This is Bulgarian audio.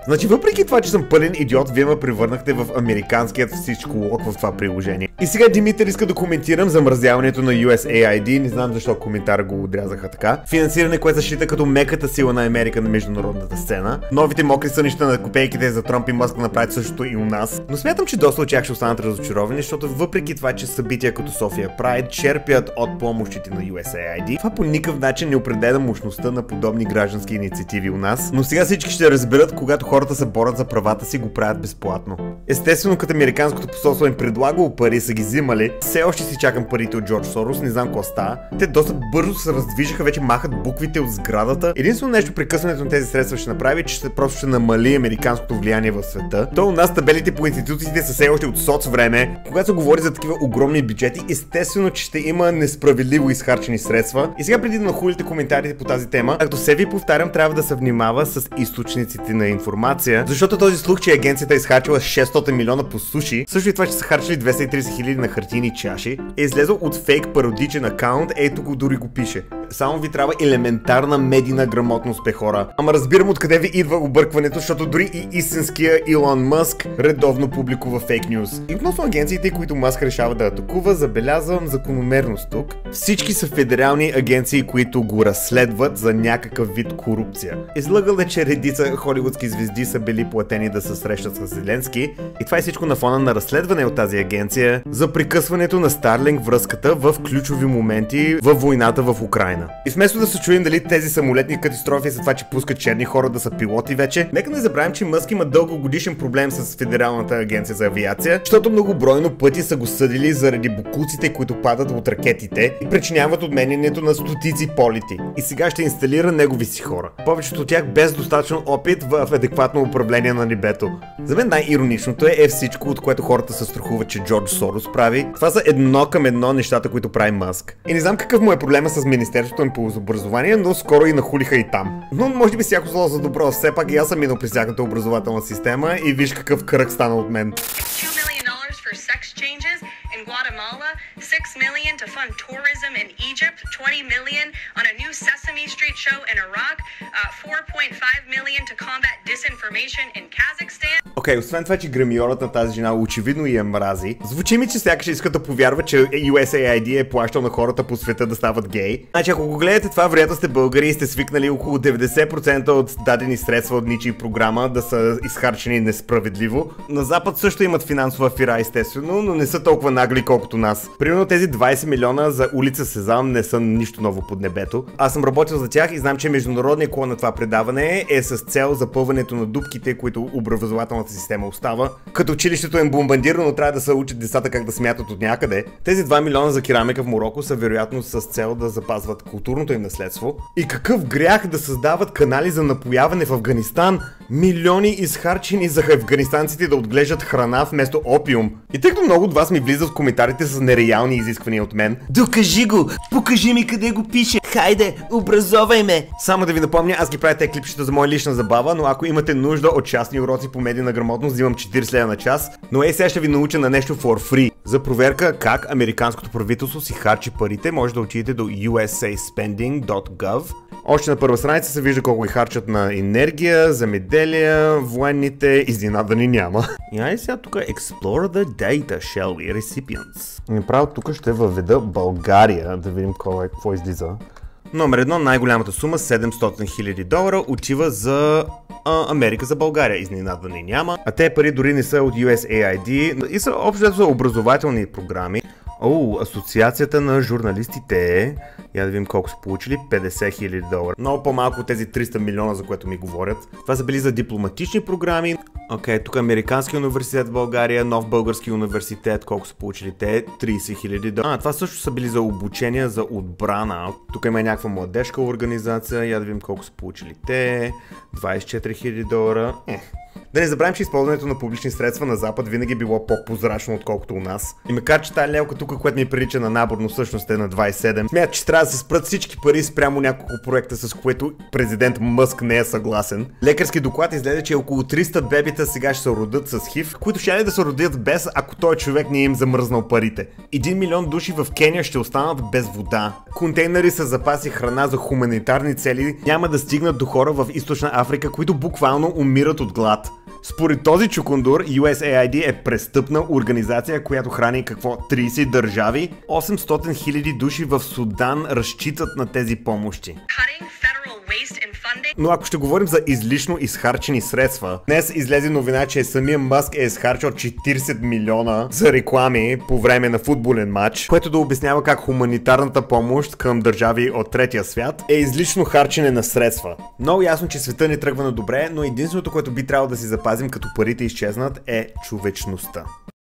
Значи, въпреки това, че съм пълен идиот, вие ме превърнахте в американският всичко лок в това приложение. И сега Димитър иска да коментирам замразяването на USAID, не знам защо коментара го отрязаха така. Финансиране, което защита като меката сила на Америка на международната сцена. Новите мокри сънища на копейките за Тръмп и Мъск направят същото и у нас. Но смятам, че доста от тях ще останат разочаровани, защото въпреки това, че събития като София Прайд черпят от помощите на USAID, това по никакъв начин не определя мощността на подобни граждански инициативи у нас. Но сега всички ще разберат, когато хората се борят за правата си, го правят безплатно. Естествено, като американското посолство им предлагало пари, са ги взимали. Все още си чакам парите от Джордж Сорос, не знам какво става. Те доста бързо се раздвижиха, вече махат буквите от сградата. Единствено нещо прекъсването на тези средства ще направи, че просто ще намали американското влияние в света. То у нас табелите по институциите са все още от соц време. Когато се говори за такива огромни бюджети, естествено, че ще има несправедливо изхарчени средства. И сега преди да нахулите коментарите по тази тема, както се ви повтарям, трябва да се внимава с източниците на информация, защото този слух, че агенцията е изхарчила 600 милиона по суши, също и това, че са харчили 230 хиляди на хартийни чаши, е излезъл от фейк пародичен акаунт, ето го дори го пише. Само ви трябва елементарна медийна грамотност, бе хора. Ама разбирам откъде ви идва объркването, защото дори и истинския Илон Мъск редовно публикува фейк нюз. И относно агенциите, които Мъск решава да атакува, забелязвам закономерност тук. Всички са федерални агенции, които го разследват за някакъв вид корупция. Излъгал е, че редица холивудски звезди са били платени да се срещат с Зеленски, и това е всичко на фона на разследване от тази агенция за прекъсването на Старлинг връзката в ключови моменти във войната в Украйна. И вместо да се чуем дали тези самолетни катастрофи са това, че пускат черни хора да са пилоти вече, нека не забравим, че Мъск има дългогодишен проблем с Федералната агенция за авиация, защото многобройно пъти са го съдили заради бокуците, които падат от ракетите и причиняват отменянето на стотици полети. И сега ще инсталира негови си хора. Повечето от тях без достатъчно опит в адекватно управление на небето. За мен най-ироничното е всичко, от което хората се страхуват, че Джордж Сорос прави. Това са едно към едно нещата, които прави Мъск. И не знам какъв му е проблема с Министерството им по образование, но скоро и нахулиха и там. Но може би всяко зло за добро. Все пак и аз съм минал през всяката образователна система и виж какъв кръг стана от мен. Guatemala, $6 million to fund tourism in Egypt, $20 million on a new Sesame Street show in Iraq, $4.5 million to combat disinformation in Kazakhstan. Окей, освен това, че гремиорът на тази жена очевидно я мрази, звучи ми, че сякаш иска да повярва, че USAID е плащал на хората по света да стават гей. Значи, ако го гледате това, вероятно сте българи и сте свикнали около 90% от дадени средства от ничия програма да са изхарчени несправедливо. На Запад също имат финансова фира, естествено, но не са толкова нагли колкото нас. Примерно тези 20 милиона за улица Сезам не са нищо ново под небето. Аз съм работил за тях и знам, че международният клон на това предаване е с цел запълването на дупките, които образователната система остава. Като училището е бомбардирано, трябва да се учат децата как да смятат от някъде. Тези 2 милиона за керамика в Мороко са вероятно с цел да запазват културното им наследство. И какъв грях да създават канали за напояване в Афганистан? Милиони изхарчени за афганистанците да отглеждат храна вместо опиум. И тъй като много от вас ми влизат в коментарите с нереални изисквания от мен, докажи го! Покажи ми къде го пише! Хайде, образовай ме! Само да ви напомня, аз ги правя тези клипчета за моя лична забава, но ако имате нужда от частни уроци по медийна грамотност, взимам 40 лева на час. Но сега ще ви науча на нещо for free. За проверка как американското правителство си харчи парите, може да отидете до usaspending.gov. Още на първа страница се вижда колко ги харчат на енергия, земеделие, военните, изненадани няма. И айде сега тук Explore the data, shall we, recipients. Направо тук ще въведа България, да видим какво излиза. Номер 1, най-голямата сума, $700 000, отива за Америка за България. Изненадване няма. А те пари дори не са от USAID и са общо за образователни програми. Асоциацията на журналистите. Я да видим колко са получили. $50 000. Много по-малко от тези 300 милиона, за което ми говорят. Това са били за дипломатични програми. Окей, тук Американски университет в България, Нов български университет, колко са получили те? $30 000. Това също са били за обучение за отбрана. Тук има някаква младежка организация. Я да видим колко са получили те. $24 000. Да не забравим, че използването на публични средства на Запад винаги е било по-прозрачно, отколкото у нас. И макар че тази лелка тук, която ми прилича на набор, но всъщност е на 27, смятат, че трябва да се спрат всички пари спрямо няколко проекта, с което президент Мъск не е съгласен. Лекарски доклад излезе, че около 300 бебита сега ще се родят с HIV, които ще да се родят без, ако той човек не им замръзнал парите. 1 милион души в Кения ще останат без вода. Контейнери с запаси храна за хуманитарни цели няма да стигнат до хора в Източна Африка, които буквално умират от глад. Според този чукундур, USAID е престъпна организация, която храни 30 държави. 800 000 души в Судан разчитат на тези помощи. Но ако ще говорим за излишно изхарчени средства, днес излезе новина, че самия Мъск е изхарчил 40 милиона за реклами по време на футболен матч, което да обяснява как хуманитарната помощ към държави от третия свят е излишно харчене на средства. Много ясно, че света не тръгва на добре, но единственото, което би трябвало да си запазим като парите изчезнат, е човечността.